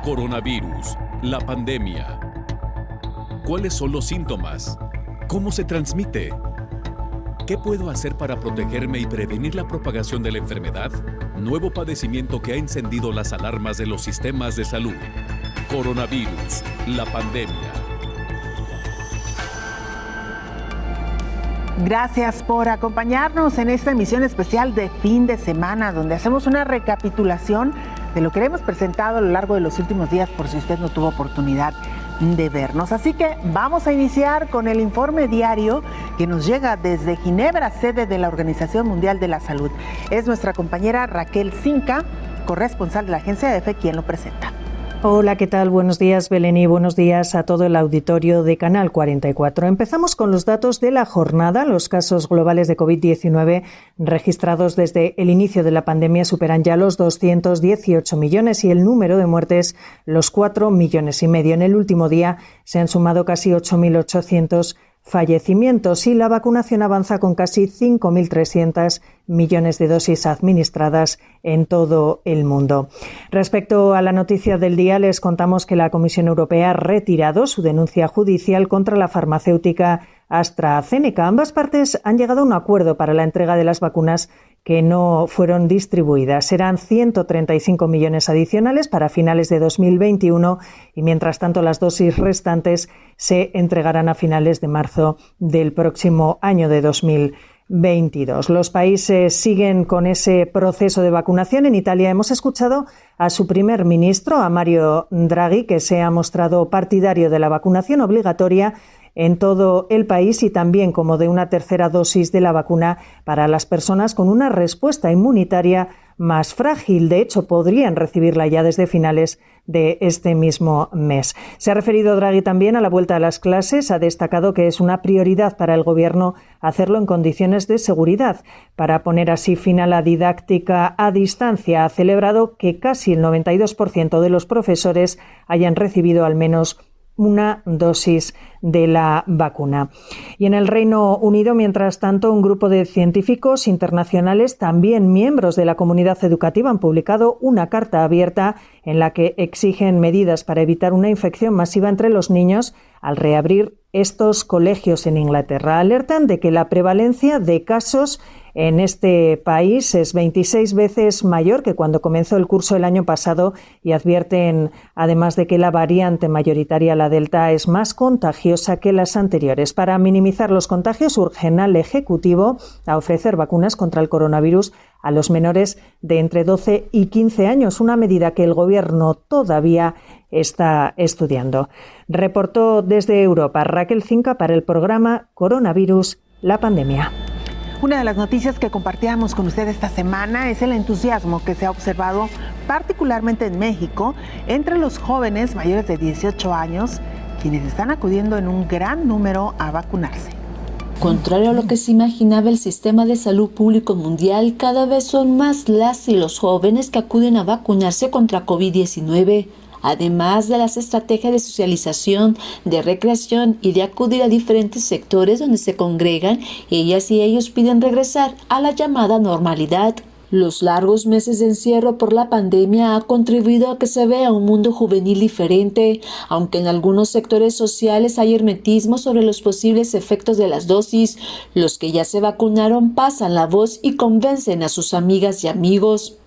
Coronavirus, la pandemia. ¿Cuáles son los síntomas? ¿Cómo se transmite? ¿Qué puedo hacer para protegerme y prevenir la propagación de la enfermedad? Nuevo padecimiento que ha encendido las alarmas de los sistemas de salud. Coronavirus, la pandemia. Gracias por acompañarnos en esta emisión especial de fin de semana, donde hacemos una recapitulación de lo que hemos presentado a lo largo de los últimos días, por si usted no tuvo oportunidad de vernos. Así que vamos a iniciar con el informe diario que nos llega desde Ginebra, sede de la Organización Mundial de la Salud. Es nuestra compañera Raquel Cinca, corresponsal de la Agencia de EFE, quien lo presenta. Hola, ¿qué tal? Buenos días, Belén, y buenos días a todo el auditorio de Canal 44. Empezamos con los datos de la jornada. Los casos globales de COVID-19 registrados desde el inicio de la pandemia superan ya los 218 millones y el número de muertes los 4,5 millones. En el último día se han sumado casi 8.800 fallecimientos y la vacunación avanza con casi 5.300 millones de dosis administradas en todo el mundo. Respecto a la noticia del día, les contamos que la Comisión Europea ha retirado su denuncia judicial contra la farmacéutica AstraZeneca. Ambas partes han llegado a un acuerdo para la entrega de las vacunas que no fueron distribuidas. Serán 135 millones adicionales para finales de 2021 y, mientras tanto, las dosis restantes se entregarán a finales de marzo del próximo año de 2022. Los países siguen con ese proceso de vacunación. En Italia hemos escuchado a su primer ministro, a Mario Draghi, que se ha mostrado partidario de la vacunación obligatoria en todo el país y también como de una tercera dosis de la vacuna para las personas con una respuesta inmunitaria más frágil. De hecho, podrían recibirla ya desde finales de este mismo mes. Se ha referido Draghi también a la vuelta a las clases. Ha destacado que es una prioridad para el Gobierno hacerlo en condiciones de seguridad para poner así fin a la didáctica a distancia. Ha celebrado que casi el 92% de los profesores hayan recibido al menos una dosis de la vacuna. Y en el Reino Unido, mientras tanto, un grupo de científicos internacionales, también miembros de la comunidad educativa, han publicado una carta abierta en la que exigen medidas para evitar una infección masiva entre los niños al reabrir estos colegios en Inglaterra. Alertan de que la prevalencia de casos en este país es 26 veces mayor que cuando comenzó el curso el año pasado y advierten además de que la variante mayoritaria, la Delta, es más contagiosa que las anteriores. Para minimizar los contagios urgen al Ejecutivo a ofrecer vacunas contra el coronavirus a los menores de entre 12 y 15 años, una medida que el Gobierno todavía está estudiando. Reportó desde Europa Raquel Cinca para el programa Coronavirus, la pandemia. Una de las noticias que compartíamos con usted esta semana es el entusiasmo que se ha observado particularmente en México entre los jóvenes mayores de 18 años, quienes están acudiendo en un gran número a vacunarse. Contrario a lo que se imaginaba el sistema de salud público mundial, cada vez son más las y los jóvenes que acuden a vacunarse contra COVID-19. Además de las estrategias de socialización, de recreación y de acudir a diferentes sectores donde se congregan, ellas y ellos piden regresar a la llamada normalidad. Los largos meses de encierro por la pandemia ha contribuido a que se vea un mundo juvenil diferente, aunque en algunos sectores sociales hay hermetismo sobre los posibles efectos de las dosis. Los que ya se vacunaron pasan la voz y convencen a sus amigas y amigos.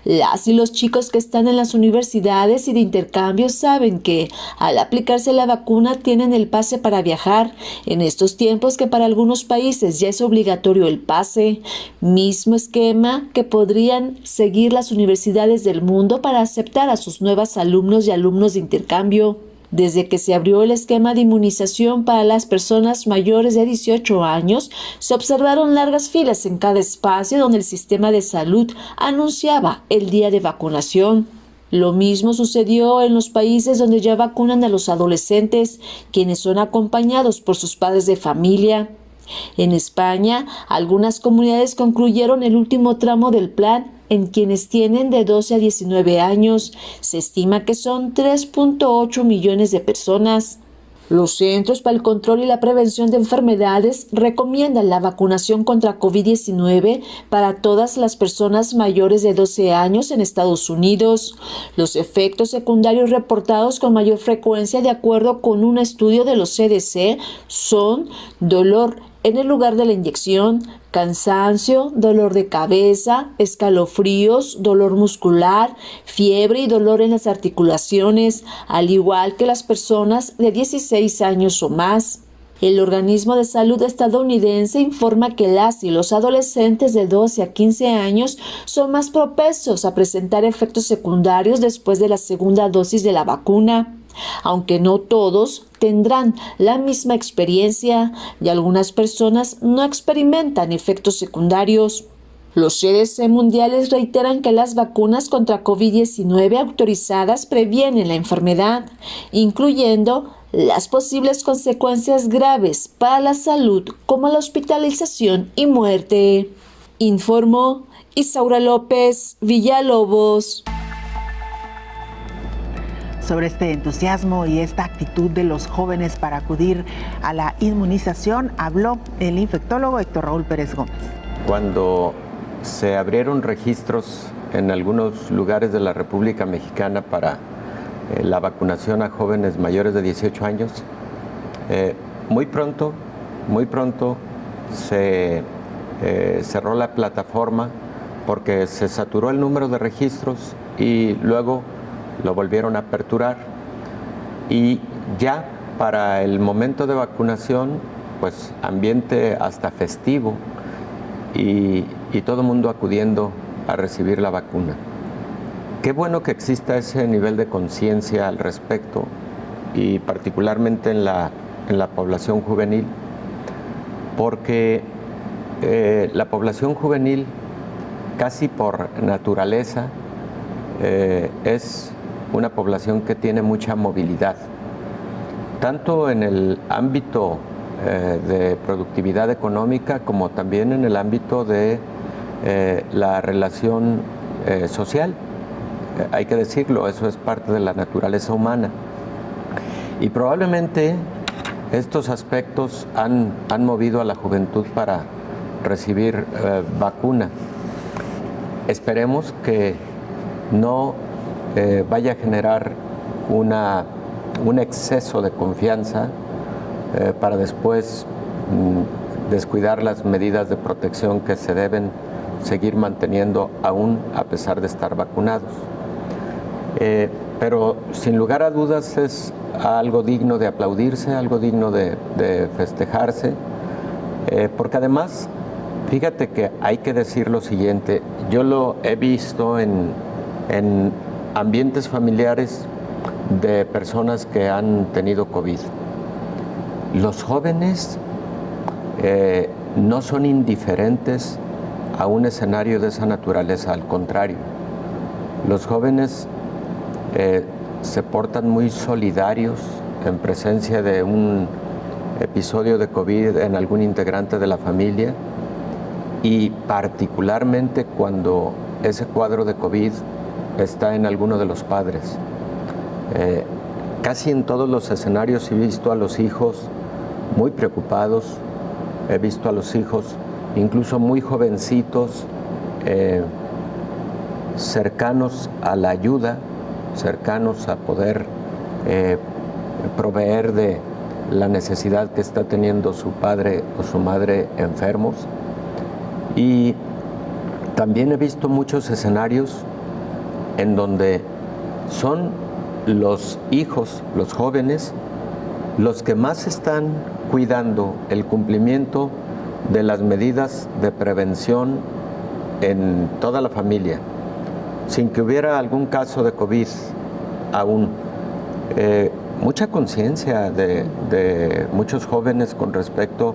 Las y los chicos que están en las universidades y de intercambio saben que al aplicarse la vacuna tienen el pase para viajar, en estos tiempos que para algunos países ya es obligatorio el pase, mismo esquema que podrían seguir las universidades del mundo para aceptar a sus nuevos alumnos y alumnos de intercambio. Desde que se abrió el esquema de inmunización para las personas mayores de 18 años, se observaron largas filas en cada espacio donde el sistema de salud anunciaba el día de vacunación. Lo mismo sucedió en los países donde ya vacunan a los adolescentes, quienes son acompañados por sus padres de familia. En España, algunas comunidades concluyeron el último tramo del plan en quienes tienen de 12 a 19 años. Se estima que son 3.8 millones de personas. Los Centros para el Control y la Prevención de Enfermedades recomiendan la vacunación contra COVID-19 para todas las personas mayores de 12 años en Estados Unidos. Los efectos secundarios reportados con mayor frecuencia, de acuerdo con un estudio de los CDC, son dolor en el lugar de la inyección, cansancio, dolor de cabeza, escalofríos, dolor muscular, fiebre y dolor en las articulaciones, al igual que las personas de 16 años o más. El Organismo de Salud estadounidense informa que las y los adolescentes de 12 a 15 años son más propensos a presentar efectos secundarios después de la segunda dosis de la vacuna. Aunque no todos tendrán la misma experiencia y algunas personas no experimentan efectos secundarios. Los CDC mundiales reiteran que las vacunas contra COVID-19 autorizadas previenen la enfermedad, incluyendo las posibles consecuencias graves para la salud como la hospitalización y muerte. Informó Isaura López Villalobos. Sobre este entusiasmo y esta actitud de los jóvenes para acudir a la inmunización, habló el infectólogo Héctor Raúl Pérez Gómez. Cuando se abrieron registros en algunos lugares de la República Mexicana para la vacunación a jóvenes mayores de 18 años, muy pronto se cerró la plataforma porque se saturó el número de registros y luego lo volvieron a aperturar, y ya para el momento de vacunación, pues ambiente hasta festivo y todo el mundo acudiendo a recibir la vacuna. Qué bueno que exista ese nivel de conciencia al respecto, y particularmente en la población juvenil, porque la población juvenil casi por naturaleza es una población que tiene mucha movilidad, tanto en el ámbito de productividad económica como también en el ámbito de la relación social. Hay que decirlo, eso es parte de la naturaleza humana. Y probablemente estos aspectos han movido a la juventud para recibir vacuna. Esperemos que no vaya a generar un exceso de confianza para después descuidar las medidas de protección que se deben seguir manteniendo aún a pesar de estar vacunados. Pero sin lugar a dudas es algo digno de aplaudirse, algo digno de festejarse, porque además, fíjate que hay que decir lo siguiente, yo lo he visto en ambientes familiares de personas que han tenido COVID. Los jóvenes no son indiferentes a un escenario de esa naturaleza, al contrario. Los jóvenes se portan muy solidarios en presencia de un episodio de COVID en algún integrante de la familia, y particularmente cuando ese cuadro de COVID está en alguno de los padres. Casi en todos los escenarios he visto a los hijos muy preocupados, he visto a los hijos incluso muy jovencitos, cercanos a la ayuda, cercanos a poder proveer de la necesidad que está teniendo su padre o su madre enfermos. Y también he visto muchos escenarios en donde son los hijos, los jóvenes, los que más están cuidando el cumplimiento de las medidas de prevención en toda la familia, sin que hubiera algún caso de COVID aún. Mucha conciencia de muchos jóvenes con respecto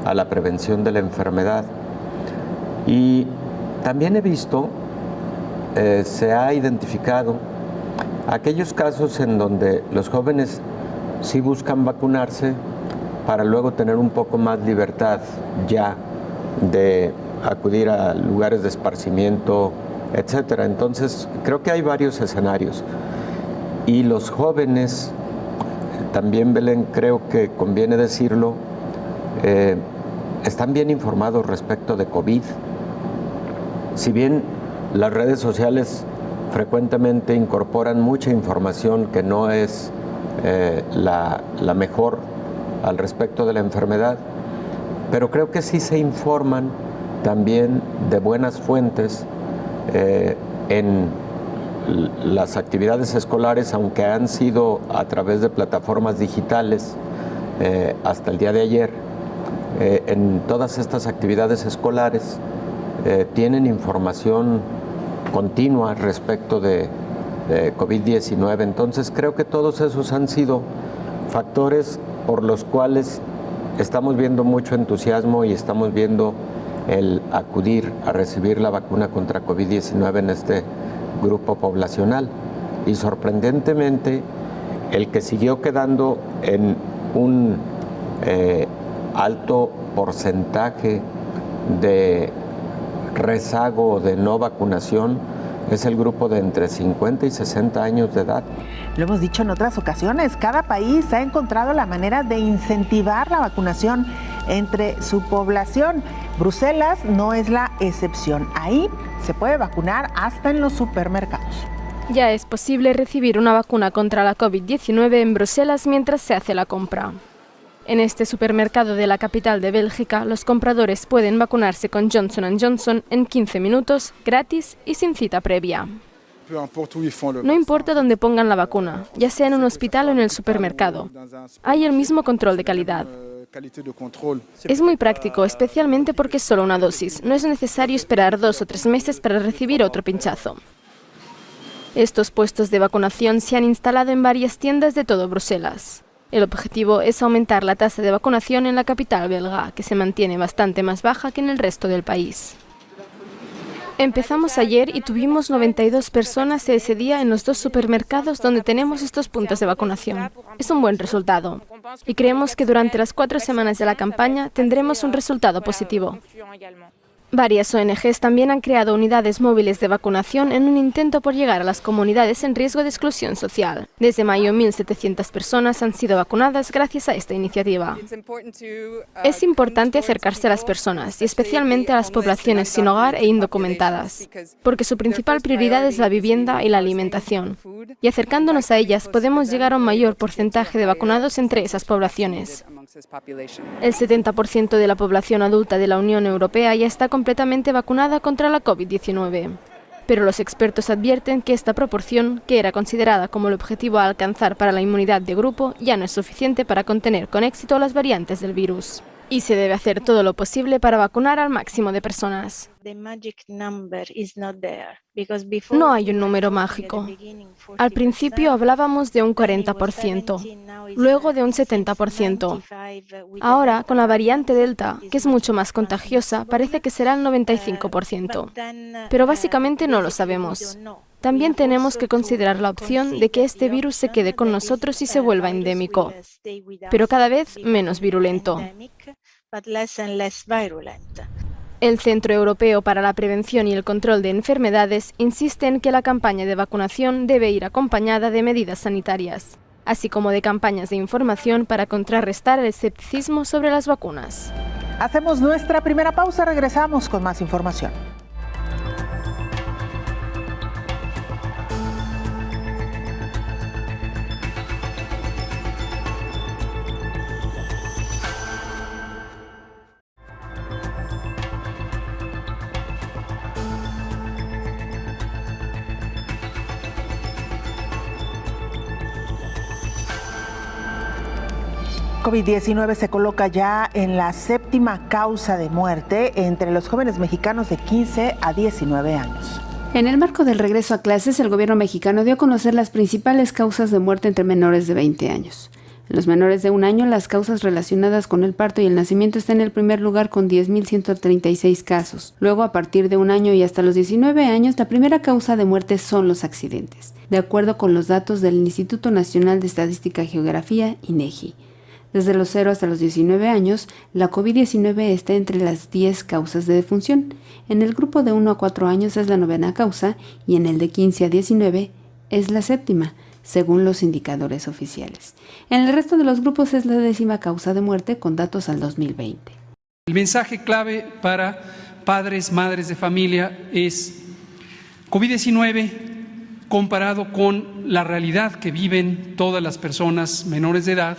a la prevención de la enfermedad. Y también he visto, se ha identificado aquellos casos en donde los jóvenes sí buscan vacunarse para luego tener un poco más libertad ya de acudir a lugares de esparcimiento, etcétera. Entonces, creo que hay varios escenarios. Y los jóvenes también, Belén, creo que conviene decirlo, están bien informados respecto de COVID. Si bien las redes sociales frecuentemente incorporan mucha información que no es la mejor al respecto de la enfermedad, pero creo que sí se informan también de buenas fuentes en las actividades escolares, aunque han sido a través de plataformas digitales hasta el día de ayer. En todas estas actividades escolares tienen información continua respecto de COVID-19. Entonces creo que todos esos han sido factores por los cuales estamos viendo mucho entusiasmo y estamos viendo el acudir a recibir la vacuna contra COVID-19 en este grupo poblacional. Y sorprendentemente, el que siguió quedando en un alto porcentaje de rezago de no vacunación es el grupo de entre 50 y 60 años de edad. Lo hemos dicho en otras ocasiones, cada país ha encontrado la manera de incentivar la vacunación entre su población. Bruselas no es la excepción. Ahí se puede vacunar hasta en los supermercados. Ya es posible recibir una vacuna contra la COVID-19 en Bruselas mientras se hace la compra. En este supermercado de la capital de Bélgica, los compradores pueden vacunarse con Johnson & Johnson en 15 minutos, gratis y sin cita previa. No importa dónde pongan la vacuna, ya sea en un hospital o en el supermercado, hay el mismo control de calidad. Es muy práctico, especialmente porque es solo una dosis. No es necesario esperar 2 o 3 meses para recibir otro pinchazo. Estos puestos de vacunación se han instalado en varias tiendas de todo Bruselas. El objetivo es aumentar la tasa de vacunación en la capital belga, que se mantiene bastante más baja que en el resto del país. Empezamos ayer y tuvimos 92 personas ese día en los 2 supermercados donde tenemos estos puntos de vacunación. Es un buen resultado. Y creemos que durante las 4 semanas de la campaña tendremos un resultado positivo. Varias ONGs también han creado unidades móviles de vacunación en un intento por llegar a las comunidades en riesgo de exclusión social. Desde mayo, 1.700 personas han sido vacunadas gracias a esta iniciativa. Es importante acercarse a las personas y especialmente a las poblaciones sin hogar e indocumentadas, porque su principal prioridad es la vivienda y la alimentación. Y acercándonos a ellas podemos llegar a un mayor porcentaje de vacunados entre esas poblaciones. El 70% de la población adulta de la Unión Europea ya está completamente vacunada contra la COVID-19. Pero los expertos advierten que esta proporción, que era considerada como el objetivo a alcanzar para la inmunidad de grupo, ya no es suficiente para contener con éxito las variantes del virus. Y se debe hacer todo lo posible para vacunar al máximo de personas. No hay un número mágico. Al principio hablábamos de un 40%, luego de un 70%. Ahora, con la variante Delta, que es mucho más contagiosa, parece que será el 95%. Pero básicamente no lo sabemos. También tenemos que considerar la opción de que este virus se quede con nosotros y se vuelva endémico, pero cada vez menos virulento. El Centro Europeo para la Prevención y el Control de Enfermedades insiste en que la campaña de vacunación debe ir acompañada de medidas sanitarias, así como de campañas de información para contrarrestar el escepticismo sobre las vacunas. Hacemos nuestra primera pausa, regresamos con más información. COVID-19 se coloca ya en la 7ª causa de muerte entre los jóvenes mexicanos de 15 a 19 años. En el marco del regreso a clases, el gobierno mexicano dio a conocer las principales causas de muerte entre menores de 20 años. En los menores de 1 año, las causas relacionadas con el parto y el nacimiento están en el primer lugar con 10.136 casos. Luego, a partir de 1 año y hasta los 19 años, la primera causa de muerte son los accidentes, de acuerdo con los datos del Instituto Nacional de Estadística y Geografía, INEGI. Desde los 0 hasta los 19 años, la COVID-19 está entre las 10 causas de defunción. En el grupo de 1 a 4 años es la 9ª causa y en el de 15 a 19 es la 7ª. según los indicadores oficiales. En el resto de los grupos es la 10ª causa de muerte con datos al 2020. El mensaje clave para padres, madres de familia es COVID-19 comparado con la realidad que viven todas las personas menores de edad.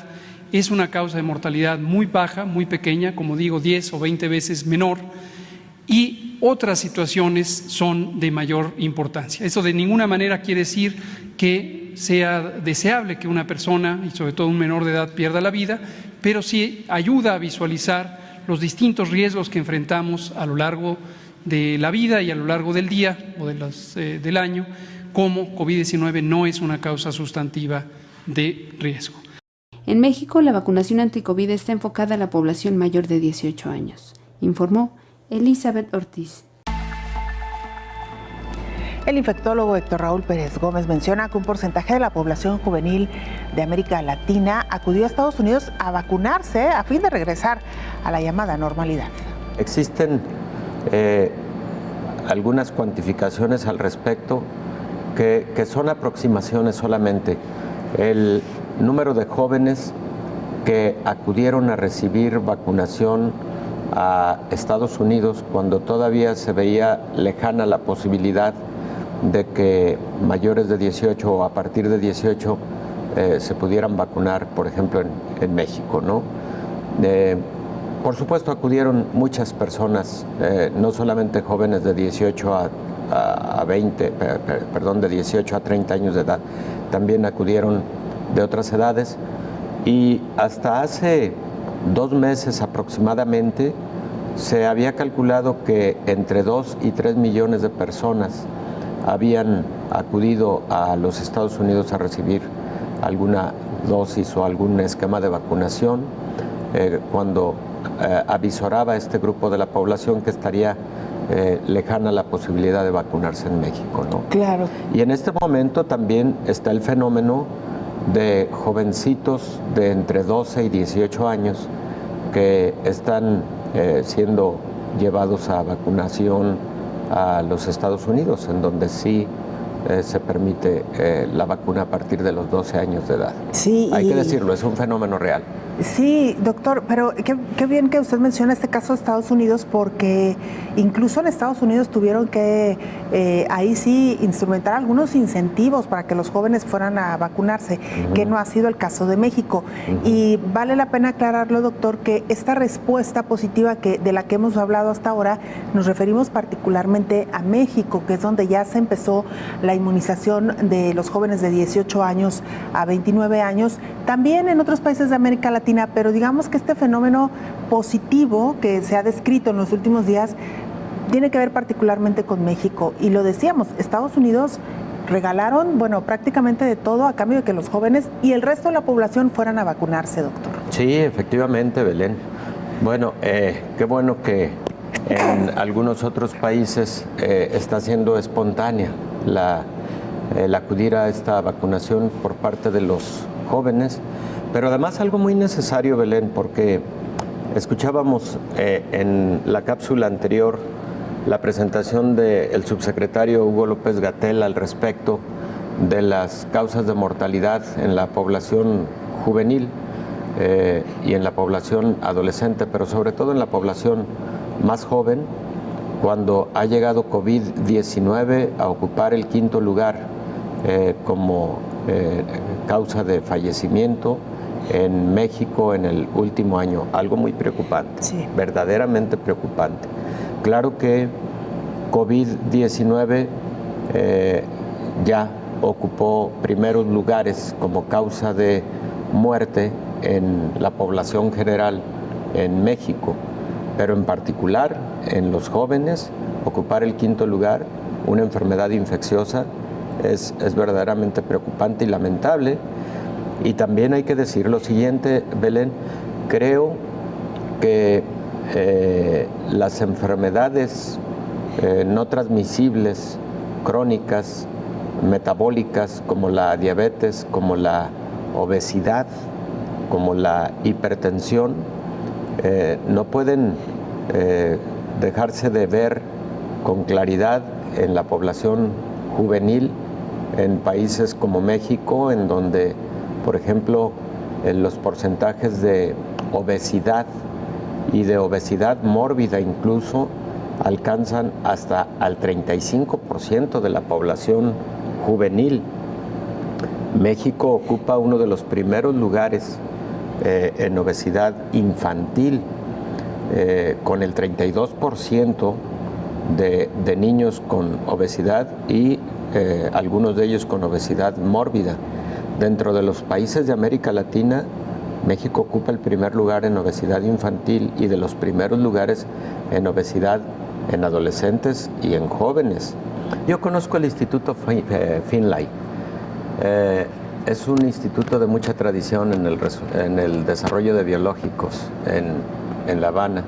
Es una causa de mortalidad muy baja, muy pequeña, como digo, 10 o 20 veces menor, y otras situaciones son de mayor importancia. Eso de ninguna manera quiere decir que sea deseable que una persona, y sobre todo un menor de edad, pierda la vida, pero sí ayuda a visualizar los distintos riesgos que enfrentamos a lo largo de la vida y a lo largo del día o del año, como COVID-19 no es una causa sustantiva de riesgo. En México, la vacunación anti-COVID está enfocada a la población mayor de 18 años, informó Elizabeth Ortiz. El infectólogo Héctor Raúl Pérez Gómez menciona que un porcentaje de la población juvenil de América Latina acudió a Estados Unidos a vacunarse a fin de regresar a la llamada normalidad. Existen algunas cuantificaciones al respecto que son aproximaciones solamente. El número de jóvenes que acudieron a recibir vacunación a Estados Unidos cuando todavía se veía lejana la posibilidad de que mayores de 18 o a partir de 18 se pudieran vacunar, por ejemplo, en México, ¿no? Por supuesto, acudieron muchas personas, no solamente jóvenes de 18 de 18 a 30 años de edad, también acudieron de otras edades, y hasta hace 2 meses aproximadamente se había calculado que entre 2 y 3 millones de personas habían acudido a los Estados Unidos a recibir alguna dosis o algún esquema de vacunación, cuando avisoraba este grupo de la población que estaría lejana la posibilidad de vacunarse en México, ¿no? Claro. Y en este momento también está el fenómeno de jovencitos de entre 12 y 18 años que están siendo llevados a vacunación a los Estados Unidos, en donde sí se permite la vacuna a partir de los 12 años de edad. Sí, hay que decirlo, es un fenómeno real. Sí, doctor, pero qué bien que usted menciona este caso de Estados Unidos, porque incluso en Estados Unidos tuvieron que ahí sí instrumentar algunos incentivos para que los jóvenes fueran a vacunarse, que no ha sido el caso de México. Y vale la pena aclararlo, doctor, que esta respuesta positiva de la que hemos hablado hasta ahora, nos referimos particularmente a México, que es donde ya se empezó la inmunización de los jóvenes de 18 años a 29 años, también en otros países de América Latina, pero digamos que este fenómeno positivo que se ha descrito en los últimos días tiene que ver particularmente con México. Y lo decíamos, Estados Unidos regalaron, prácticamente de todo a cambio de que los jóvenes y el resto de la población fueran a vacunarse, doctor. Sí, efectivamente, Belén. Bueno, qué bueno que en algunos otros países está siendo espontánea el acudir a esta vacunación por parte de los jóvenes. Pero además algo muy necesario, Belén, porque escuchábamos en la cápsula anterior la presentación del subsecretario Hugo López-Gatell al respecto de las causas de mortalidad en la población juvenil y en la población adolescente, pero sobre todo en la población más joven, cuando ha llegado COVID-19 a ocupar el 5º lugar como causa de fallecimiento en México en el último año. Algo muy preocupante, sí, verdaderamente preocupante. Claro que COVID-19 ya ocupó primeros lugares como causa de muerte en la población general en México, pero en particular en los jóvenes, ocupar el 5º lugar, una enfermedad infecciosa, es verdaderamente preocupante y lamentable. Y también hay que decir lo siguiente, Belén, creo que las enfermedades no transmisibles, crónicas, metabólicas, como la diabetes, como la obesidad, como la hipertensión, no pueden dejarse de ver con claridad en la población juvenil en países como México, en donde, por ejemplo, los porcentajes de obesidad y de obesidad mórbida incluso alcanzan hasta al 35% de la población juvenil. México ocupa uno de los primeros lugares en obesidad infantil, con el 32% de niños con obesidad y algunos de ellos con obesidad mórbida. Dentro de los países de América Latina, México ocupa el primer lugar en obesidad infantil y de los primeros lugares en obesidad en adolescentes y en jóvenes. Yo conozco el Instituto Finlay. Es un instituto de mucha tradición en el desarrollo de biológicos en La Habana.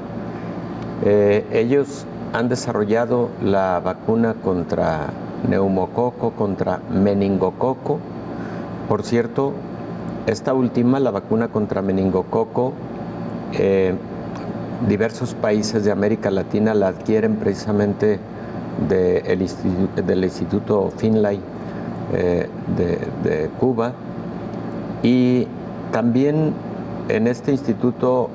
Ellos han desarrollado la vacuna contra neumococo, contra meningococo. Por cierto, esta última, la vacuna contra meningococo, diversos países de América Latina la adquieren precisamente del Instituto Finlay de Cuba, y también en este instituto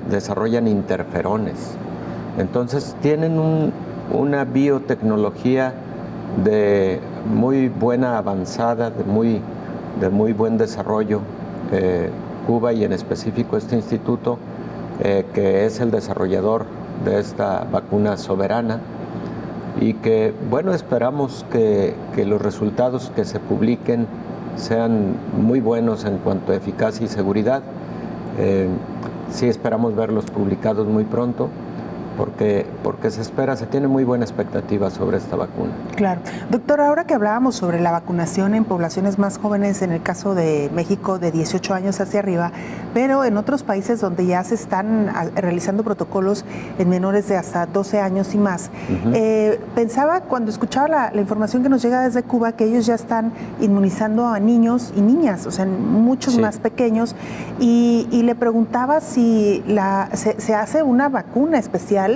desarrollan interferones. Entonces tienen una biotecnología de muy buena avanzada, de muy buen desarrollo, Cuba, y en específico este instituto que es el desarrollador de esta vacuna soberana, y que, bueno, esperamos que los resultados que se publiquen sean muy buenos en cuanto a eficacia y seguridad. Sí esperamos verlos publicados muy pronto, porque se tiene muy buena expectativa sobre esta vacuna. Claro. Doctor, ahora que hablábamos sobre la vacunación en poblaciones más jóvenes, en el caso de México de 18 años hacia arriba, pero en otros países donde ya se están realizando protocolos en menores de hasta 12 años y más, pensaba cuando escuchaba la información que nos llega desde Cuba que ellos ya están inmunizando a niños y niñas, o sea, muchos más pequeños, y le preguntaba si se hace una vacuna especial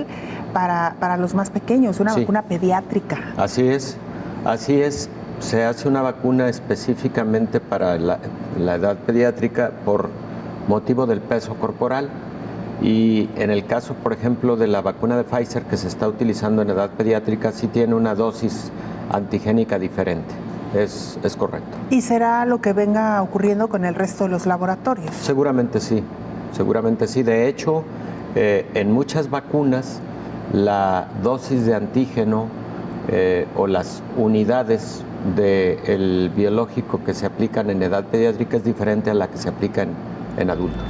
para los más pequeños, una vacuna pediátrica. Así es. Se hace una vacuna específicamente para la edad pediátrica por motivo del peso corporal, y en el caso, por ejemplo, de la vacuna de Pfizer que se está utilizando en edad pediátrica, sí tiene una dosis antigénica diferente. Es correcto. ¿Y será lo que venga ocurriendo con el resto de los laboratorios? Seguramente sí. De hecho, en muchas vacunas la dosis de antígeno o las unidades del biológico que se aplican en edad pediátrica es diferente a la que se aplica en adultos.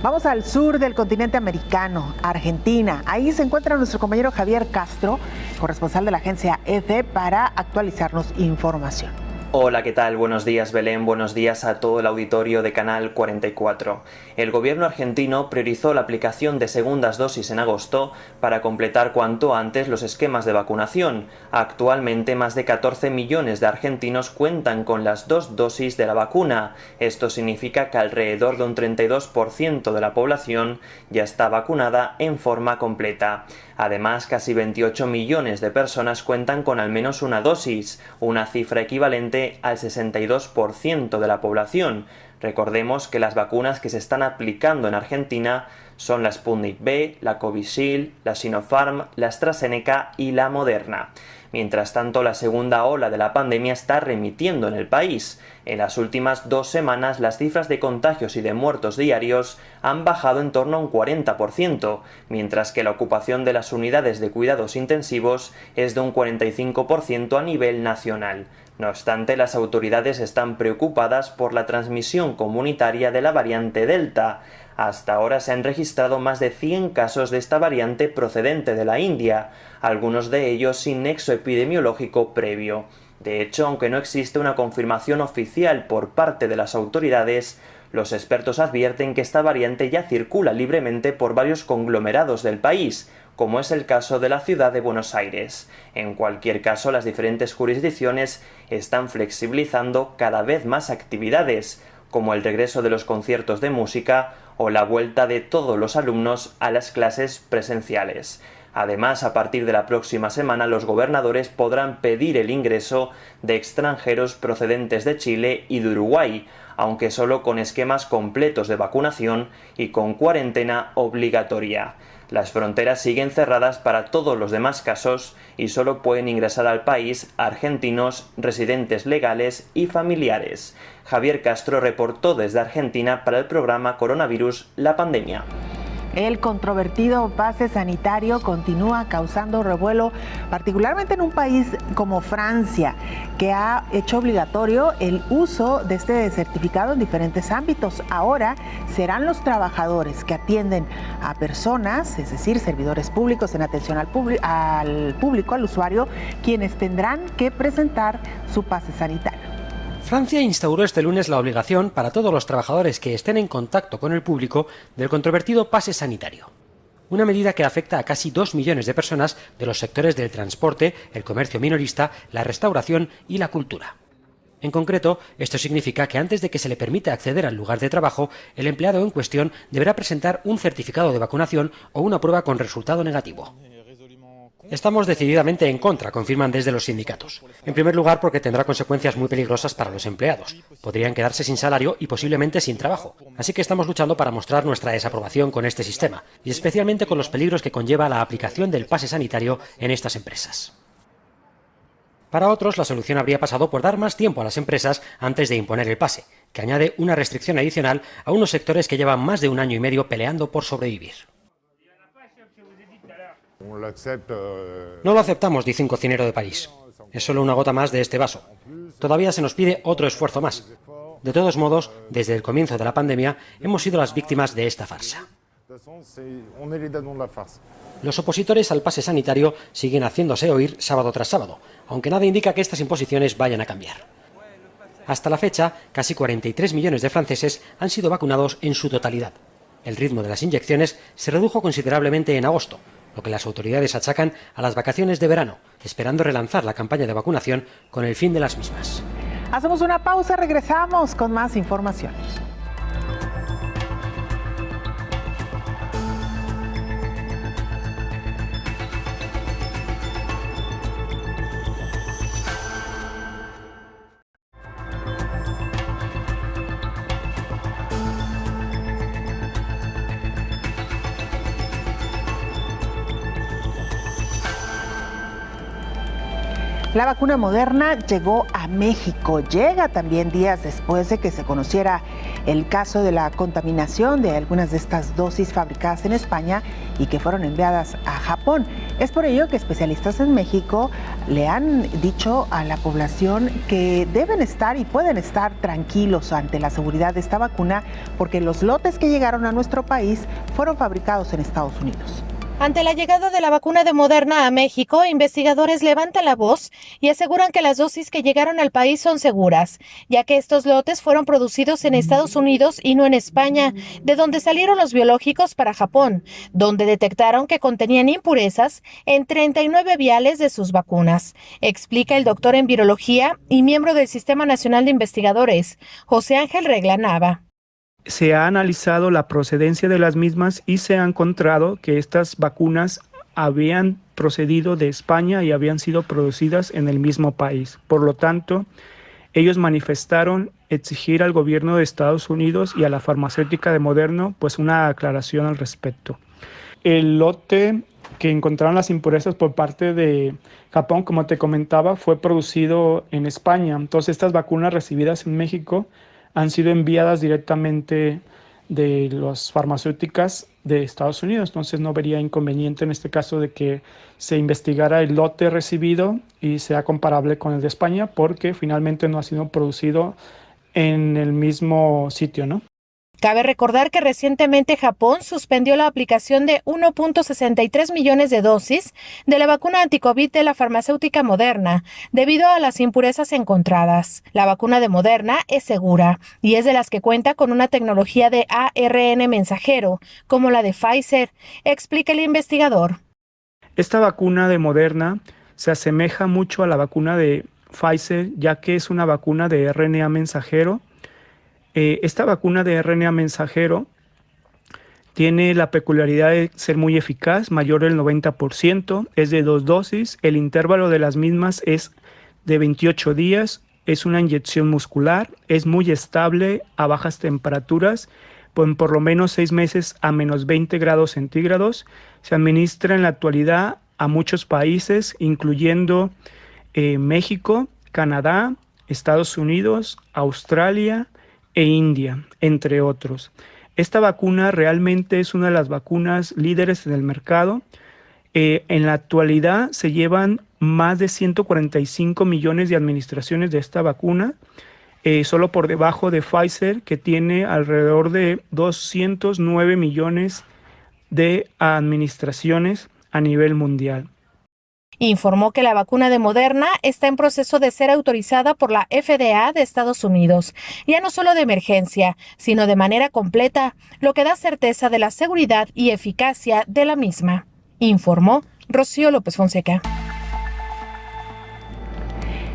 Vamos al sur del continente americano, Argentina. Ahí se encuentra nuestro compañero Javier Castro, corresponsal de la agencia EFE, para actualizarnos información. Hola, ¿qué tal? Buenos días, Belén. Buenos días a todo el auditorio de Canal 44. El gobierno argentino priorizó la aplicación de segundas dosis en agosto para completar cuanto antes los esquemas de vacunación. Actualmente, más de 14 millones de argentinos cuentan con las 2 dosis de la vacuna. Esto significa que alrededor de un 32% de la población ya está vacunada en forma completa. Además, casi 28 millones de personas cuentan con al menos una dosis, una cifra equivalente al 62% de la población. Recordemos que las vacunas que se están aplicando en Argentina son la Sputnik V, la Covishield, la Sinopharm, la AstraZeneca y la Moderna. Mientras tanto, la segunda ola de la pandemia está remitiendo en el país. En las últimas 2 semanas, las cifras de contagios y de muertos diarios han bajado en torno a un 40%, mientras que la ocupación de las unidades de cuidados intensivos es de un 45% a nivel nacional. No obstante, las autoridades están preocupadas por la transmisión comunitaria de la variante Delta. Hasta ahora se han registrado más de 100 casos de esta variante procedente de la India, algunos de ellos sin nexo epidemiológico previo. De hecho, aunque no existe una confirmación oficial por parte de las autoridades, los expertos advierten que esta variante ya circula libremente por varios conglomerados del país, como es el caso de la ciudad de Buenos Aires. En cualquier caso, las diferentes jurisdicciones están flexibilizando cada vez más actividades, como el regreso de los conciertos de música o la vuelta de todos los alumnos a las clases presenciales. Además, a partir de la próxima semana, los gobernadores podrán pedir el ingreso de extranjeros procedentes de Chile y de Uruguay, aunque solo con esquemas completos de vacunación y con cuarentena obligatoria. Las fronteras siguen cerradas para todos los demás casos y solo pueden ingresar al país argentinos, residentes legales y familiares. Javier Castro reportó desde Argentina para el programa Coronavirus, la pandemia. El controvertido pase sanitario continúa causando revuelo, particularmente en un país como Francia, que ha hecho obligatorio el uso de este certificado en diferentes ámbitos. Ahora serán los trabajadores que atienden a personas, es decir, servidores públicos en atención al público, al usuario, quienes tendrán que presentar su pase sanitario. Francia instauró este lunes la obligación para todos los trabajadores que estén en contacto con el público del controvertido pase sanitario. Una medida que afecta a casi 2 millones de personas de los sectores del transporte, el comercio minorista, la restauración y la cultura. En concreto, esto significa que antes de que se le permita acceder al lugar de trabajo, el empleado en cuestión deberá presentar un certificado de vacunación o una prueba con resultado negativo. Estamos decididamente en contra, confirman desde los sindicatos. En primer lugar, porque tendrá consecuencias muy peligrosas para los empleados. Podrían quedarse sin salario y posiblemente sin trabajo. Así que estamos luchando para mostrar nuestra desaprobación con este sistema, y especialmente con los peligros que conlleva la aplicación del pase sanitario en estas empresas. Para otros, la solución habría pasado por dar más tiempo a las empresas antes de imponer el pase, que añade una restricción adicional a unos sectores que llevan más de 1 año y medio peleando por sobrevivir. No lo aceptamos, dice un cocinero de París. Es solo una gota más de este vaso. Todavía se nos pide otro esfuerzo más. De todos modos, desde el comienzo de la pandemia, hemos sido las víctimas de esta farsa. Los opositores al pase sanitario siguen haciéndose oír sábado tras sábado, aunque nada indica que estas imposiciones vayan a cambiar. Hasta la fecha, casi 43 millones de franceses han sido vacunados en su totalidad. El ritmo de las inyecciones se redujo considerablemente en agosto, lo que las autoridades achacan a las vacaciones de verano, esperando relanzar la campaña de vacunación con el fin de las mismas. Hacemos una pausa, regresamos con más información. La vacuna Moderna llegó a México. Llega también días después de que se conociera el caso de la contaminación de algunas de estas dosis fabricadas en España y que fueron enviadas a Japón. Es por ello que especialistas en México le han dicho a la población que deben estar y pueden estar tranquilos ante la seguridad de esta vacuna porque los lotes que llegaron a nuestro país fueron fabricados en Estados Unidos. Ante la llegada de la vacuna de Moderna a México, investigadores levantan la voz y aseguran que las dosis que llegaron al país son seguras, ya que estos lotes fueron producidos en Estados Unidos y no en España, de donde salieron los biológicos para Japón, donde detectaron que contenían impurezas en 39 viales de sus vacunas, explica el doctor en virología y miembro del Sistema Nacional de Investigadores, José Ángel Regla Nava. Se ha analizado la procedencia de las mismas y se ha encontrado que estas vacunas habían procedido de España y habían sido producidas en el mismo país. Por lo tanto, ellos manifestaron exigir al gobierno de Estados Unidos y a la farmacéutica de Moderna pues una aclaración al respecto. El lote que encontraron las impurezas por parte de Japón, como te comentaba, fue producido en España. Entonces, estas vacunas recibidas en México han sido enviadas directamente de las farmacéuticas de Estados Unidos. Entonces no vería inconveniente en este caso de que se investigara el lote recibido y sea comparable con el de España, porque finalmente no ha sido producido en el mismo sitio, ¿no? Cabe recordar que recientemente Japón suspendió la aplicación de 1.63 millones de dosis de la vacuna anticovid de la farmacéutica Moderna, debido a las impurezas encontradas. La vacuna de Moderna es segura y es de las que cuenta con una tecnología de ARN mensajero, como la de Pfizer, explica el investigador. Esta vacuna de Moderna se asemeja mucho a la vacuna de Pfizer, ya que es una vacuna de RNA mensajero. Esta vacuna de RNA mensajero Tiene la peculiaridad de ser muy eficaz, mayor del 90%, es de 2 dosis, el intervalo de las mismas es de 28 días, es una inyección muscular, es muy estable a bajas temperaturas, por lo menos 6 meses a menos 20 grados centígrados. Se administra en la actualidad a muchos países, incluyendo México, Canadá, Estados Unidos, Australia e India, entre otros. Esta vacuna realmente es una de las vacunas líderes en el mercado. En la actualidad se llevan más de 145 millones de administraciones de esta vacuna, solo por debajo de Pfizer, que tiene alrededor de 209 millones de administraciones a nivel mundial. Informó que la vacuna de Moderna está en proceso de ser autorizada por la FDA de Estados Unidos, ya no solo de emergencia, sino de manera completa, lo que da certeza de la seguridad y eficacia de la misma. Informó Rocío López Fonseca.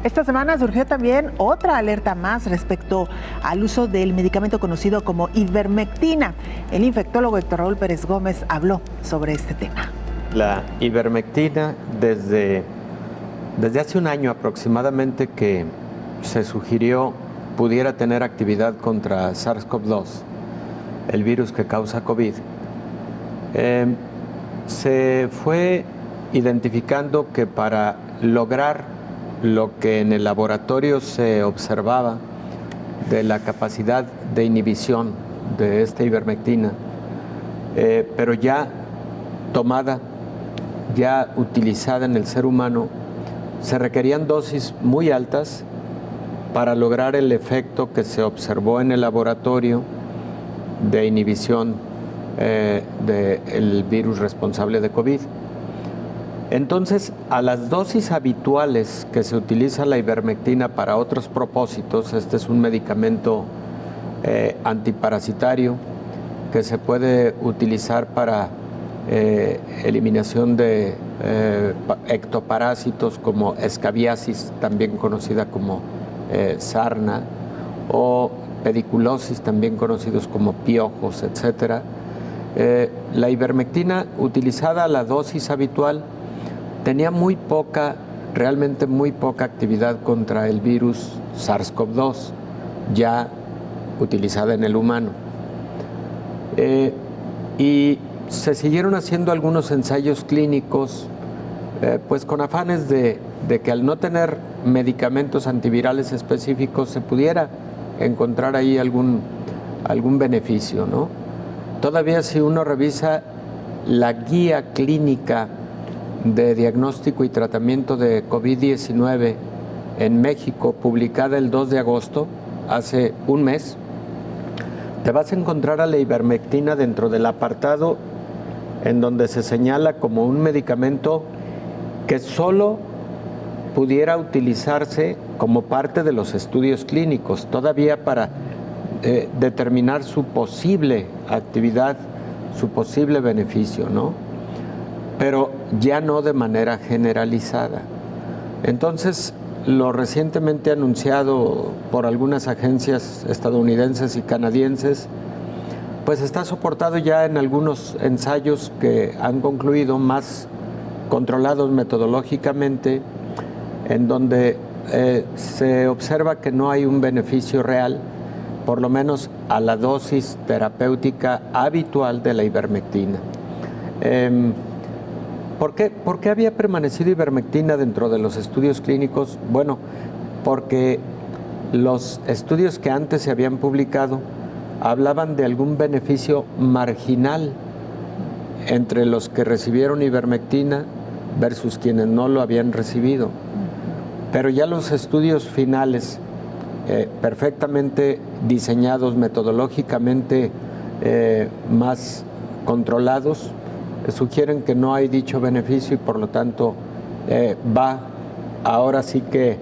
Esta semana surgió también otra alerta más respecto al uso del medicamento conocido como ivermectina. El infectólogo Héctor Raúl Pérez Gómez habló sobre este tema. La ivermectina, desde hace un año aproximadamente que se sugirió pudiera tener actividad contra SARS-CoV-2, el virus que causa COVID, se fue identificando que para lograr lo que en el laboratorio se observaba de la capacidad de inhibición de esta ivermectina, pero ya tomada, ya utilizada en el ser humano, se requerían dosis muy altas para lograr el efecto que se observó en el laboratorio de inhibición del virus responsable de COVID. Entonces, a las dosis habituales que se utiliza la ivermectina para otros propósitos, este es un medicamento antiparasitario que se puede utilizar para eliminación de ectoparásitos como escabiasis, también conocida como sarna, o pediculosis, también conocidos como piojos, etc. La ivermectina utilizada a la dosis habitual tenía realmente muy poca actividad contra el virus SARS-CoV-2, ya utilizada en el humano. Y se siguieron haciendo algunos ensayos clínicos, pues con afanes de que al no tener medicamentos antivirales específicos se pudiera encontrar ahí algún beneficio, ¿no? Todavía si uno revisa la guía clínica de diagnóstico y tratamiento de COVID-19 en México, publicada el 2 de agosto, hace un mes, te vas a encontrar a la ivermectina dentro del apartado en donde se señala como un medicamento que solo pudiera utilizarse como parte de los estudios clínicos, todavía para determinar su posible actividad, su posible beneficio, ¿no? Pero ya no de manera generalizada. Entonces, lo recientemente anunciado por algunas agencias estadounidenses y canadienses, pues está soportado ya en algunos ensayos que han concluido, más controlados metodológicamente, en donde se observa que no hay un beneficio real, por lo menos a la dosis terapéutica habitual de la ivermectina. ¿Por qué había permanecido ivermectina dentro de los estudios clínicos? Bueno, porque los estudios que antes se habían publicado hablaban de algún beneficio marginal entre los que recibieron ivermectina versus quienes no lo habían recibido. Pero ya los estudios finales, perfectamente diseñados metodológicamente, más controlados, sugieren que no hay dicho beneficio y por lo tanto va ahora sí que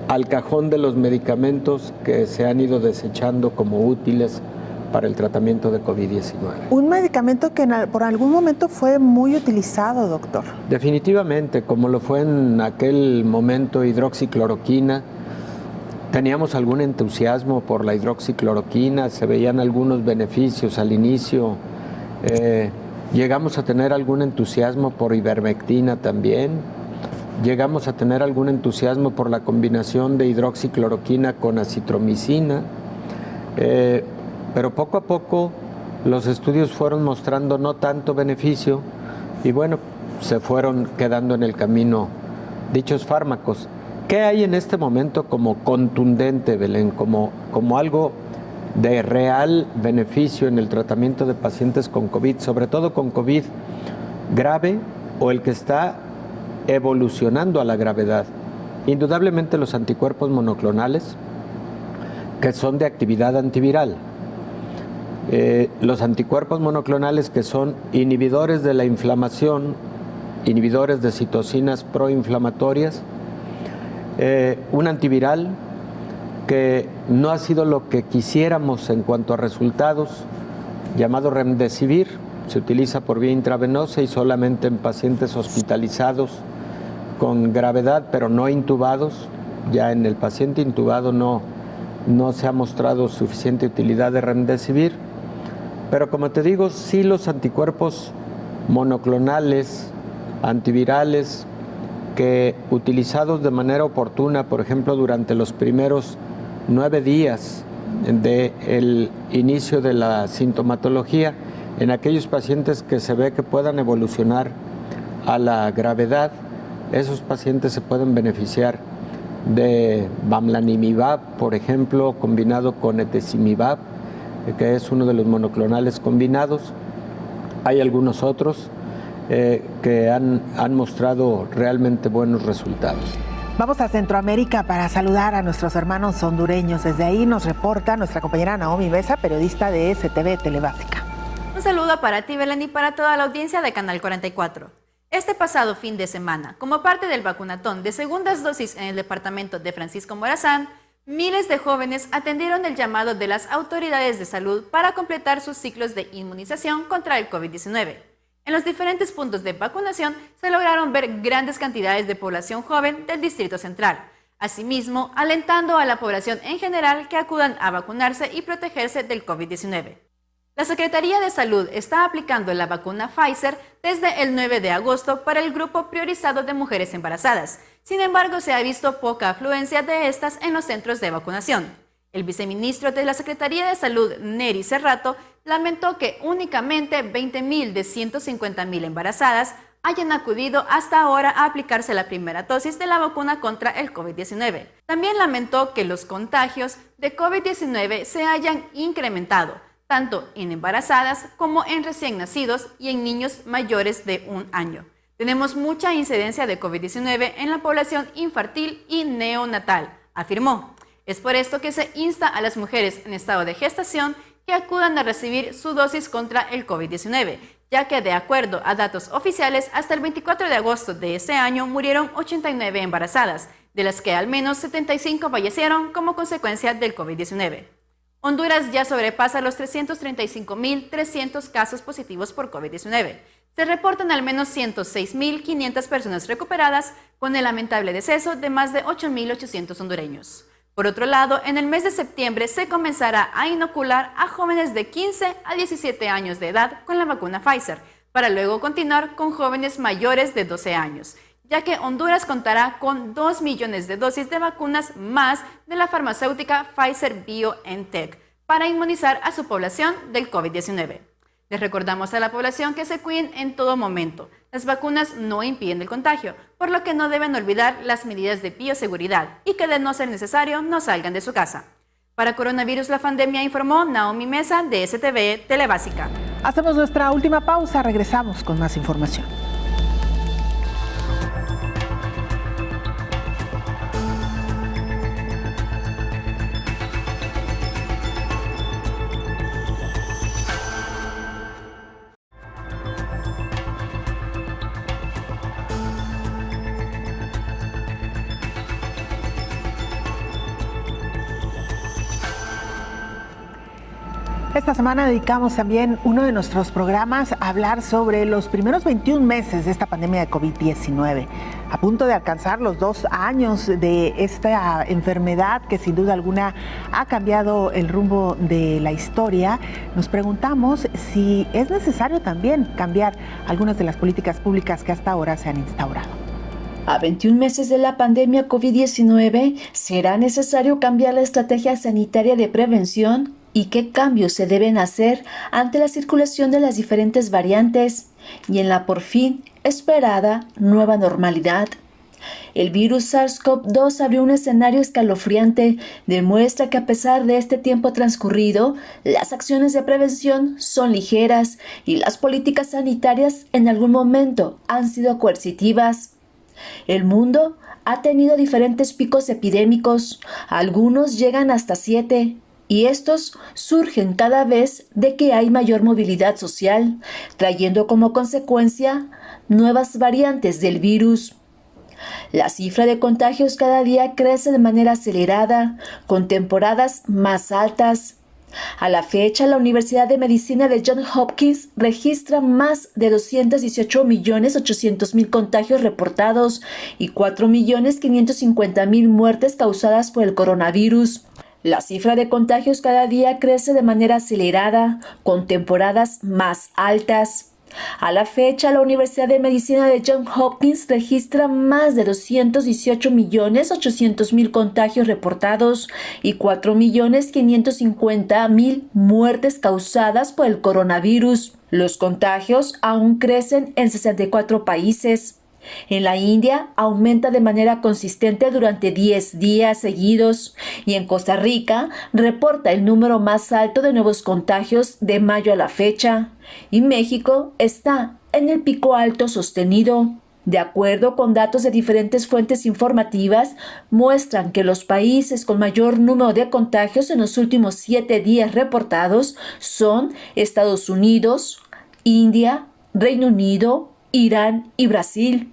al cajón de los medicamentos que se han ido desechando como útiles para el tratamiento de COVID-19. Un medicamento que por algún momento fue muy utilizado, doctor. Definitivamente, como lo fue en aquel momento hidroxicloroquina. Teníamos algún entusiasmo por la hidroxicloroquina, se veían algunos beneficios al inicio Llegamos a tener algún entusiasmo por ivermectina también. Llegamos a tener algún entusiasmo por la combinación de hidroxicloroquina con acitromicina. Pero poco a poco los estudios fueron mostrando no tanto beneficio y bueno, se fueron quedando en el camino dichos fármacos. ¿Qué hay en este momento como contundente, Belén, como algo de real beneficio en el tratamiento de pacientes con COVID, sobre todo con COVID grave o el que está evolucionando a la gravedad? Indudablemente los anticuerpos monoclonales, que son de actividad antiviral. Los anticuerpos monoclonales que son inhibidores de la inflamación, inhibidores de citocinas proinflamatorias, un antiviral que no ha sido lo que quisiéramos en cuanto a resultados, llamado Remdesivir, se utiliza por vía intravenosa y solamente en pacientes hospitalizados con gravedad, pero no intubados. Ya en el paciente intubado no se ha mostrado suficiente utilidad de Remdesivir. Pero como te digo, sí los anticuerpos monoclonales, antivirales, que utilizados de manera oportuna, por ejemplo, durante los primeros 9 días del inicio de la sintomatología, en aquellos pacientes que se ve que puedan evolucionar a la gravedad, esos pacientes se pueden beneficiar de bamlanimab, por ejemplo, combinado con etesimimab, que es uno de los monoclonales combinados. Hay algunos otros que han mostrado realmente buenos resultados. Vamos a Centroamérica para saludar a nuestros hermanos hondureños. Desde ahí nos reporta nuestra compañera Naomi Mesa, periodista de STV Telebásica. Un saludo para ti, Belén, y para toda la audiencia de Canal 44. Este pasado fin de semana, como parte del vacunatón de segundas dosis en el departamento de Francisco Morazán, miles de jóvenes atendieron el llamado de las autoridades de salud para completar sus ciclos de inmunización contra el COVID-19. En los diferentes puntos de vacunación se lograron ver grandes cantidades de población joven del Distrito Central. Asimismo, alentando a la población en general que acudan a vacunarse y protegerse del COVID-19. La Secretaría de Salud está aplicando la vacuna Pfizer desde el 9 de agosto para el grupo priorizado de mujeres embarazadas. Sin embargo, se ha visto poca afluencia de estas en los centros de vacunación. El viceministro de la Secretaría de Salud, Neri Cerrato, lamentó que únicamente 20.000 de 150.000 embarazadas hayan acudido hasta ahora a aplicarse la primera dosis de la vacuna contra el COVID-19. También lamentó que los contagios de COVID-19 se hayan incrementado, tanto en embarazadas como en recién nacidos y en niños mayores de 1 año. Tenemos mucha incidencia de COVID-19 en la población infantil y neonatal, afirmó. Es por esto que se insta a las mujeres en estado de gestación que acudan a recibir su dosis contra el COVID-19, ya que de acuerdo a datos oficiales, hasta el 24 de agosto de ese año murieron 89 embarazadas, de las que al menos 75 fallecieron como consecuencia del COVID-19. Honduras ya sobrepasa los 335.300 casos positivos por COVID-19. Se reportan al menos 106.500 personas recuperadas, con el lamentable deceso de más de 8.800 hondureños. Por otro lado, en el mes de septiembre se comenzará a inocular a jóvenes de 15 a 17 años de edad con la vacuna Pfizer, para luego continuar con jóvenes mayores de 12 años, ya que Honduras contará con 2 millones de dosis de vacunas más de la farmacéutica Pfizer-BioNTech para inmunizar a su población del COVID-19. Les recordamos a la población que se cuiden en todo momento. Las vacunas no impiden el contagio, por lo que no deben olvidar las medidas de bioseguridad y que de no ser necesario no salgan de su casa. Para Coronavirus la Pandemia, informó Naomi Mesa de STV Telebásica. Hacemos nuestra última pausa, regresamos con más información. Esta semana dedicamos también uno de nuestros programas a hablar sobre los primeros 21 meses de esta pandemia de COVID-19. a punto de alcanzar los 2 años de esta enfermedad que sin duda alguna ha cambiado el rumbo de la historia, nos preguntamos si es necesario también cambiar algunas de las políticas públicas que hasta ahora se han instaurado. A 21 meses de la pandemia COVID-19, ¿será necesario cambiar la estrategia sanitaria de prevención? ¿Y qué cambios se deben hacer ante la circulación de las diferentes variantes y en la por fin esperada nueva normalidad? El virus SARS-CoV-2 abrió un escenario escalofriante. Demuestra que a pesar de este tiempo transcurrido, las acciones de prevención son ligeras y las políticas sanitarias en algún momento han sido coercitivas. El mundo ha tenido diferentes picos epidémicos, algunos llegan hasta 7, y estos surgen cada vez de que hay mayor movilidad social, trayendo como consecuencia nuevas variantes del virus. La cifra de contagios cada día crece de manera acelerada, con temporadas más altas. A la fecha, la Universidad de Medicina de Johns Hopkins registra más de 218.800.000 contagios reportados y 4.550.000 muertes causadas por el coronavirus. La cifra de contagios cada día crece de manera acelerada, con temporadas más altas. A la fecha, la Universidad de Medicina de Johns Hopkins registra más de 218.800.000 contagios reportados y 4.550.000 muertes causadas por el coronavirus. Los contagios aún crecen en 64 países. En la India aumenta de manera consistente durante 10 días seguidos y en Costa Rica reporta el número más alto de nuevos contagios de mayo a la fecha y México está en el pico alto sostenido. De acuerdo con datos de diferentes fuentes informativas, muestran que los países con mayor número de contagios en los últimos 7 días reportados son Estados Unidos, India, Reino Unido, Irán y Brasil.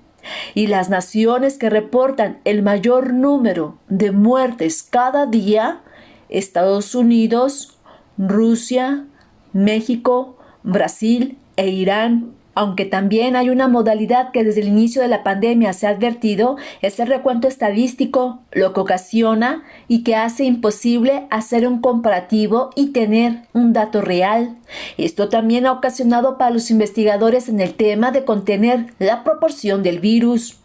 Y las naciones que reportan el mayor número de muertes cada día, Estados Unidos, Rusia, México, Brasil e Irán. Aunque también hay una modalidad que desde el inicio de la pandemia se ha advertido, es el recuento estadístico, lo que ocasiona y que hace imposible hacer un comparativo y tener un dato real. Esto también ha ocasionado para los investigadores en el tema de contener la proporción del virus.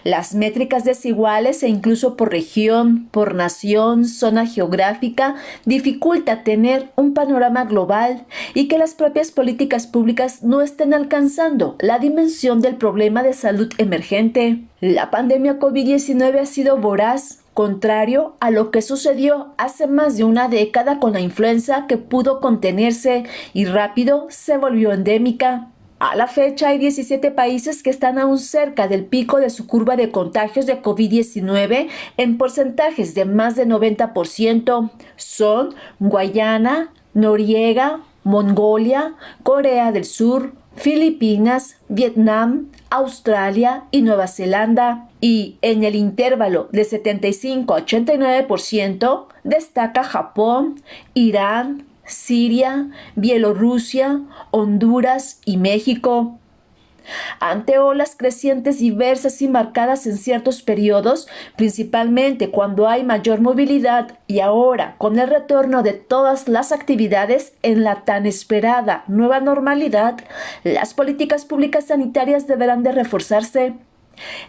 Las métricas desiguales e incluso por región, por nación, zona geográfica, dificulta tener un panorama global y que las propias políticas públicas no estén alcanzando la dimensión del problema de salud emergente. La pandemia COVID-19 ha sido voraz, contrario a lo que sucedió hace más de una década con la influenza que pudo contenerse y rápido se volvió endémica. A la fecha hay 17 países que están aún cerca del pico de su curva de contagios de COVID-19 en porcentajes de más de 90%. Son Guayana, Noriega, Mongolia, Corea del Sur, Filipinas, Vietnam, Australia y Nueva Zelanda. Y en el intervalo de 75 a 89% destaca Japón, Irán, Siria, Bielorrusia, Honduras y México. Ante olas crecientes diversas y marcadas en ciertos periodos, principalmente cuando hay mayor movilidad y ahora con el retorno de todas las actividades en la tan esperada nueva normalidad, las políticas públicas sanitarias deberán de reforzarse.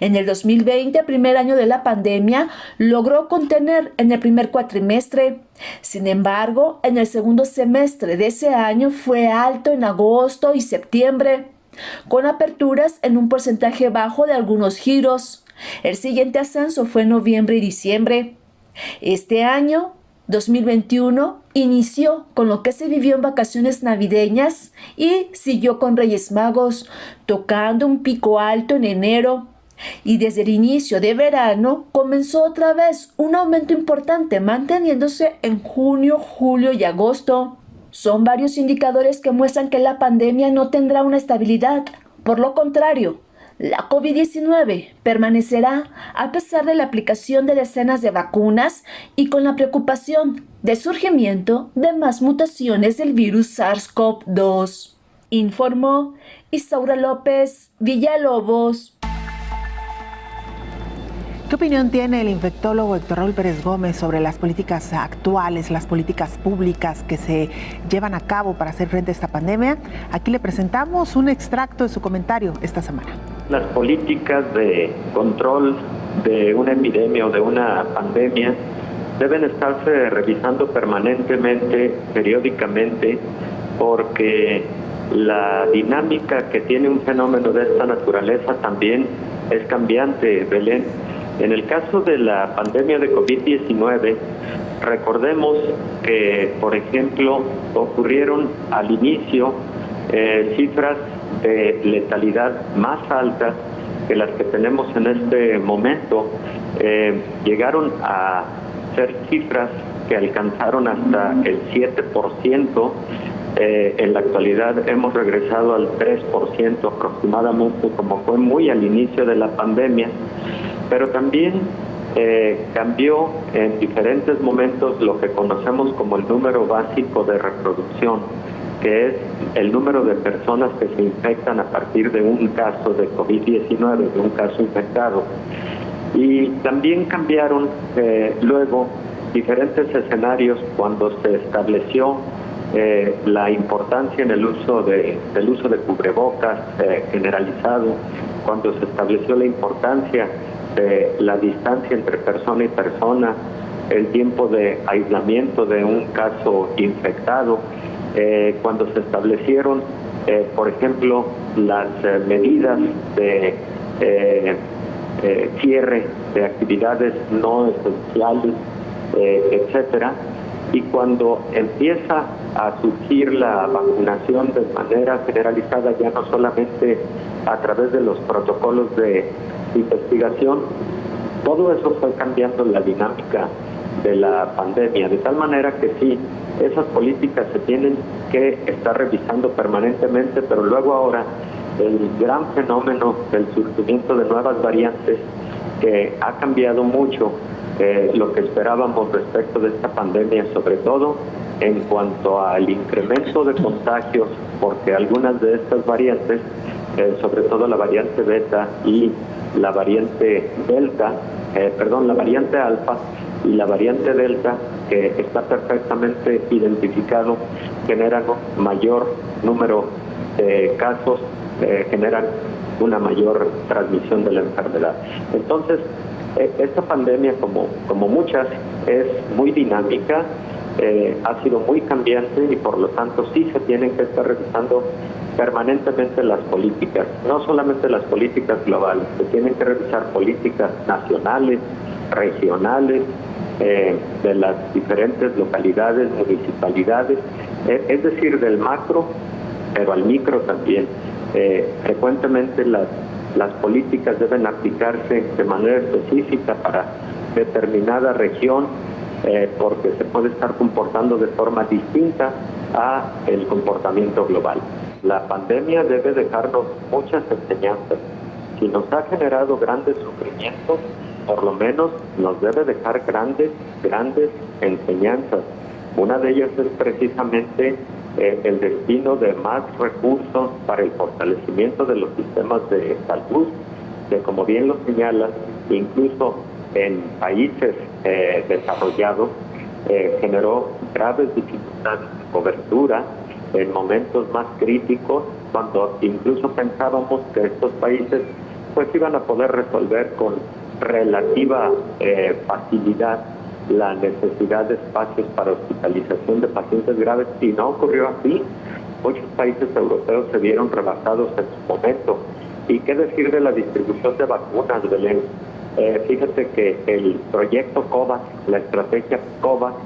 En el 2020, primer año de la pandemia, logró contener en el primer cuatrimestre. Sin embargo, en el segundo semestre de ese año fue alto en agosto y septiembre, con aperturas en un porcentaje bajo de algunos giros. El siguiente ascenso fue en noviembre y diciembre. Este año, 2021, inició con lo que se vivió en vacaciones navideñas y siguió con Reyes Magos, tocando un pico alto en enero. Y desde el inicio de verano comenzó otra vez un aumento importante, manteniéndose en junio, julio y agosto. Son varios indicadores que muestran que la pandemia no tendrá una estabilidad. Por lo contrario, la COVID-19 permanecerá a pesar de la aplicación de decenas de vacunas y con la preocupación del surgimiento de más mutaciones del virus SARS-CoV-2. Informó Isaura López Villalobos. ¿Qué opinión tiene el infectólogo Héctor Raúl Pérez Gómez sobre las políticas actuales, las políticas públicas que se llevan a cabo para hacer frente a esta pandemia? Aquí le presentamos un extracto de su comentario esta semana. Las políticas de control de una epidemia o de una pandemia deben estarse revisando permanentemente, periódicamente, porque la dinámica que tiene un fenómeno de esta naturaleza también es cambiante, Belén. En el caso de la pandemia de COVID-19, recordemos que, por ejemplo, ocurrieron al inicio cifras de letalidad más altas que las que tenemos en este momento. Llegaron a ser cifras que alcanzaron hasta el 7%. En la actualidad hemos regresado al 3% aproximadamente, como fue muy al inicio de la pandemia, pero también cambió en diferentes momentos lo que conocemos como el número básico de reproducción, que es el número de personas que se infectan a partir de un caso de COVID-19, de un caso infectado. Y también cambiaron luego diferentes escenarios cuando se estableció la importancia en el uso del uso de cubrebocas generalizado, cuando se estableció la importancia de la distancia entre persona y persona, el tiempo de aislamiento de un caso infectado, cuando se establecieron, por ejemplo, las medidas de cierre de actividades no esenciales, etcétera, y cuando empieza a surgir la vacunación de manera generalizada, ya no solamente a través de los protocolos de investigación, todo eso fue cambiando la dinámica de la pandemia, de tal manera que sí, esas políticas se tienen que estar revisando permanentemente, pero luego ahora el gran fenómeno del surgimiento de nuevas variantes que ha cambiado mucho lo que esperábamos respecto de esta pandemia, sobre todo en cuanto al incremento de contagios, porque algunas de estas variantes, sobre todo la variante beta y la variante delta, la variante alfa y la variante delta, que está perfectamente identificado, generan un mayor número de casos, generan una mayor transmisión de la enfermedad. Entonces, esta pandemia, como muchas, es muy dinámica, ha sido muy cambiante y por lo tanto sí se tienen que estar revisando permanentemente las políticas, no solamente las políticas globales, se tienen que revisar políticas nacionales, regionales, de las diferentes localidades, municipalidades, es decir, del macro, pero al micro también. Frecuentemente las políticas deben aplicarse de manera específica para determinada región, porque se puede estar comportando de forma distinta a el comportamiento global. La pandemia debe dejarnos muchas enseñanzas. Si nos ha generado grandes sufrimientos, por lo menos nos debe dejar grandes enseñanzas. Una de ellas es precisamente el destino de más recursos para el fortalecimiento de los sistemas de salud, que, como bien lo señalas, incluso en países desarrollados, generó graves dificultades de cobertura en momentos más críticos, cuando incluso pensábamos que estos países pues iban a poder resolver con relativa facilidad la necesidad de espacios para hospitalización de pacientes graves, y no ocurrió así. Muchos países europeos se vieron rebasados en su momento. ¿Y qué decir de la distribución de vacunas, Belén? Fíjate que el proyecto COVAX, la estrategia COVAX,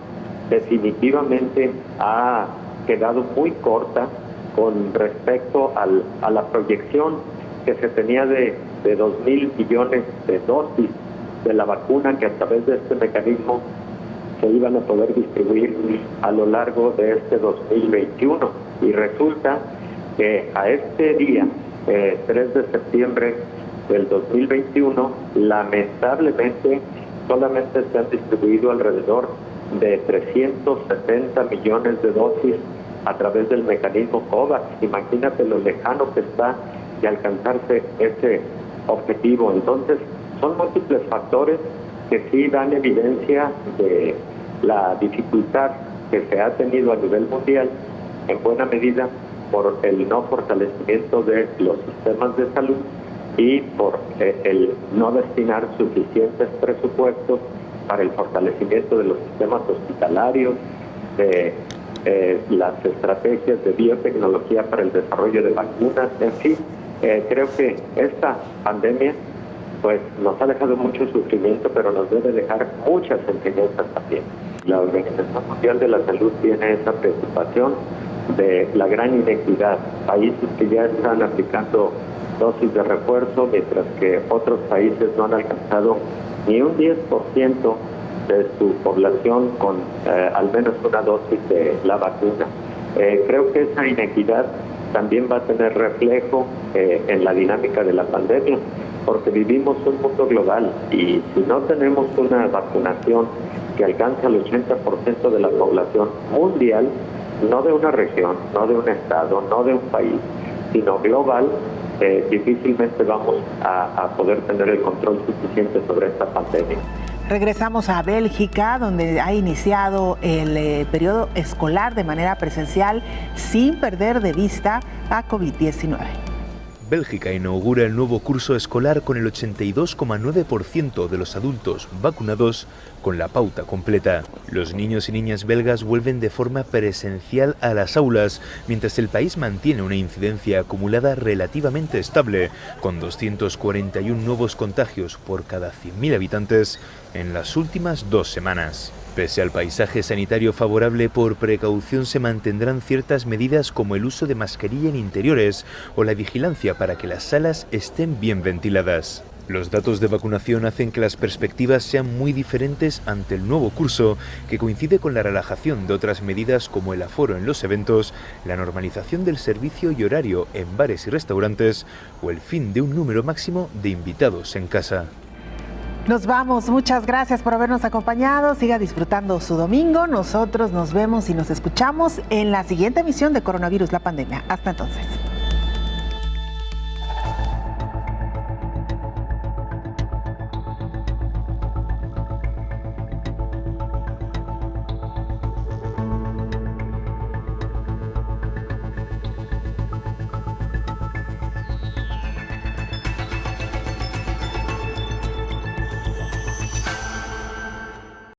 definitivamente ha quedado muy corta con respecto a la proyección que se tenía de 2.000 millones de dosis de la vacuna que a través de este mecanismo se iban a poder distribuir a lo largo de este 2021. Y resulta que a este día, 3 de septiembre del 2021, lamentablemente solamente se han distribuido alrededor de 370 millones de dosis a través del mecanismo COVAX. Imagínate lo lejano que está de alcanzarse ese objetivo. Entonces, Son múltiples factores que sí dan evidencia de la dificultad que se ha tenido a nivel mundial, en buena medida por el no fortalecimiento de los sistemas de salud y por el no destinar suficientes presupuestos para el fortalecimiento de los sistemas hospitalarios, de las estrategias de biotecnología para el desarrollo de vacunas. En fin, creo que esta pandemia pues nos ha dejado mucho sufrimiento, pero nos debe dejar muchas enseñanzas también. La Organización Mundial de la Salud tiene esa preocupación de la gran inequidad. Países que ya están aplicando dosis de refuerzo, mientras que otros países no han alcanzado ni un 10% de su población con al menos una dosis de la vacuna. Creo que esa inequidad también va a tener reflejo en la dinámica de la pandemia, porque vivimos un mundo global y si no tenemos una vacunación que alcance al 80% de la población mundial, no de una región, no de un estado, no de un país, sino global, difícilmente vamos a poder tener el control suficiente sobre esta pandemia. Regresamos a Bélgica, donde ha iniciado el periodo escolar de manera presencial sin perder de vista a COVID-19. Bélgica inaugura el nuevo curso escolar con el 82,9% de los adultos vacunados con la pauta completa. Los niños y niñas belgas vuelven de forma presencial a las aulas, mientras el país mantiene una incidencia acumulada relativamente estable, con 241 nuevos contagios por cada 100.000 habitantes en las últimas 2 semanas. Pese al paisaje sanitario favorable, por precaución se mantendrán ciertas medidas como el uso de mascarilla en interiores o la vigilancia para que las salas estén bien ventiladas. Los datos de vacunación hacen que las perspectivas sean muy diferentes ante el nuevo curso, que coincide con la relajación de otras medidas como el aforo en los eventos, la normalización del servicio y horario en bares y restaurantes o el fin de un número máximo de invitados en casa. Nos vamos, muchas gracias por habernos acompañado, siga disfrutando su domingo, nosotros nos vemos y nos escuchamos en la siguiente emisión de Coronavirus, la pandemia. Hasta entonces.